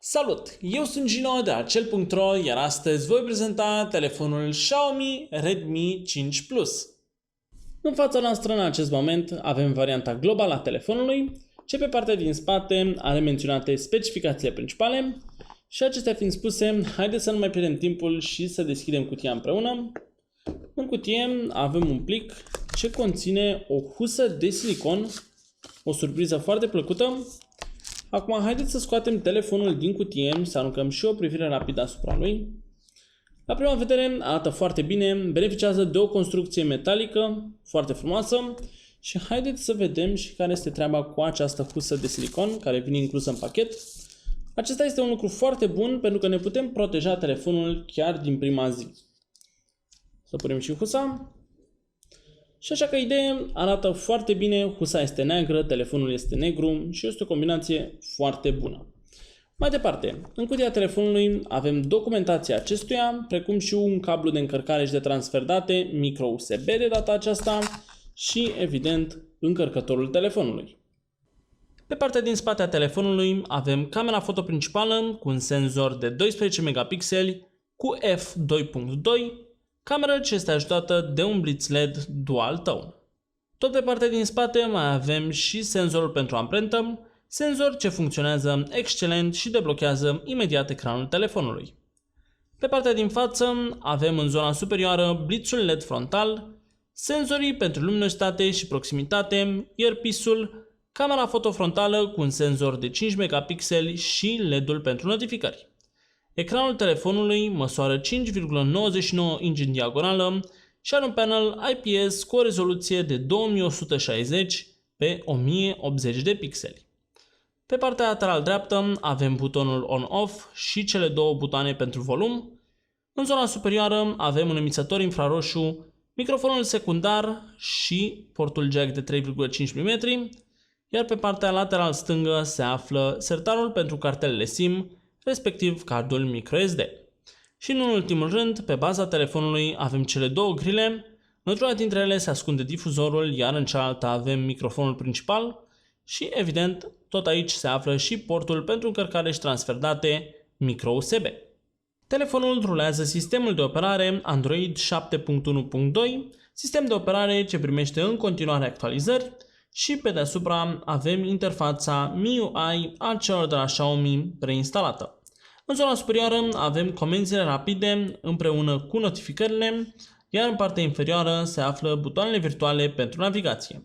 Salut! Eu sunt Gino de la Cel.ro, iar astăzi voi prezenta telefonul Xiaomi Redmi 5 Plus. În fața noastră în acest moment avem varianta globală a telefonului, ce pe partea din spate are menționate specificațiile principale. Și acestea fiind spuse, haideți să nu mai pierdem timpul și să deschidem cutia împreună. În cutie avem un plic ce conține o husă de silicon, o surpriză foarte plăcută. Acum haideți să scoatem telefonul din cutie, să aruncăm și o privire rapidă asupra lui. La prima vedere arată foarte bine, beneficiază de o construcție metalică foarte frumoasă și haideți să vedem și care este treaba cu această husă de silicon care vine inclusă în pachet. Acesta este un lucru foarte bun pentru că ne putem proteja telefonul chiar din prima zi. Să punem și husa. Și așa că idee arată foarte bine, husa este neagră, telefonul este negru și este o combinație foarte bună. Mai departe, în cutia telefonului avem documentația acestuia, precum și un cablu de încărcare și de transfer date, micro USB de data aceasta și, evident, încărcătorul telefonului. Pe partea din spate a telefonului avem camera foto principală cu un senzor de 12 megapixeli cu f2.2, cameră ce este ajutată de un blitz LED dual tone. Tot pe partea din spate mai avem și senzorul pentru amprentă, senzor ce funcționează excelent și deblochează imediat ecranul telefonului. Pe partea din față avem în zona superioară blitzul LED frontal, senzorii pentru luminositate și proximitate, earpiece-ul, camera foto frontală cu un senzor de 5 megapixeli și LED-ul pentru notificări. Ecranul telefonului măsoară 5,99 inch în diagonală și are un panel IPS cu o rezoluție de 2160 pe 1080 de pixeli. Pe partea lateral dreaptă avem butonul On-Off și cele două butoane pentru volum. În zona superioară avem un emițător infraroșu, microfonul secundar și portul jack de 3,5 mm, iar pe partea lateral stângă se află sertarul pentru cartelele SIM, respectiv cardul microSD. Și în ultimul rând, pe baza telefonului avem cele două grile, într-una dintre ele se ascunde difuzorul, iar în cealaltă avem microfonul principal și, evident, tot aici se află și portul pentru încărcare și transfer date micro USB. Telefonul rulează sistemul de operare Android 7.1.2, sistem de operare ce primește în continuare actualizări, și pe deasupra avem interfața MIUI a celor de la Xiaomi preinstalată. În zona superioară avem comenzile rapide împreună cu notificările, iar în partea inferioară se află butoanele virtuale pentru navigație.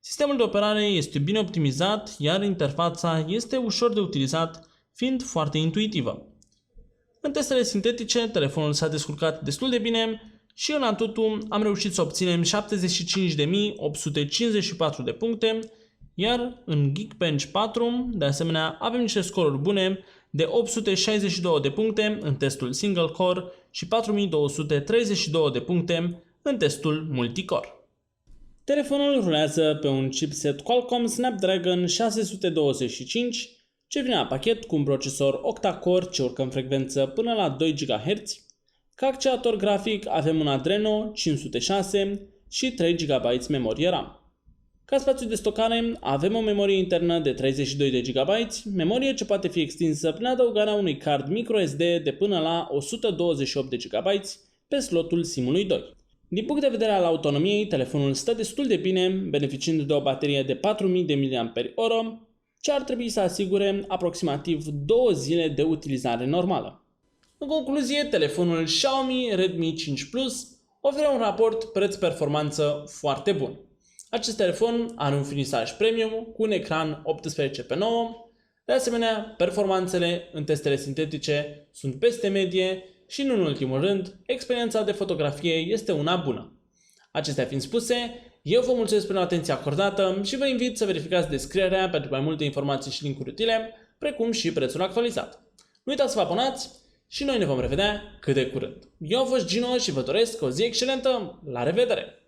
Sistemul de operare este bine optimizat, iar interfața este ușor de utilizat, fiind foarte intuitivă. În testele sintetice, telefonul s-a descurcat destul de bine și în Antutu am reușit să obținem 75.854 de puncte, iar în Geekbench 4, de asemenea, avem niște scoruri bune de 862 de puncte în testul single core și 4232 de puncte în testul multicore. Telefonul rulează pe un chipset Qualcomm Snapdragon 625, ce vine la pachet cu un procesor octa-core ce urcă în frecvență până la 2 GHz. Ca accelerator grafic avem un Adreno 506 și 3 GB memorie RAM. Ca spațiu de stocare avem o memorie internă de 32 de GB, memorie ce poate fi extinsă prin adăugarea unui card microSD de până la 128 de GB pe slotul SIM-ului 2. Din punct de vedere al autonomiei, telefonul stă destul de bine, beneficiind de o baterie de 4000 de mAh, ce ar trebui să asigure aproximativ 2 zile de utilizare normală. În concluzie, telefonul Xiaomi Redmi 5 Plus oferă un raport preț-performanță foarte bun. Acest telefon are un finisaj premium cu un ecran 18:9. De asemenea, performanțele în testele sintetice sunt peste medie și, în ultimul rând, experiența de fotografie este una bună. Acestea fiind spuse, eu vă mulțumesc pentru atenția acordată și vă invit să verificați descrierea pentru mai multe informații și linkuri utile, precum și prețul actualizat. Nu uitați să vă abonați și noi ne vom revedea cât de curând. Eu am fost Gino și vă doresc o zi excelentă. La revedere!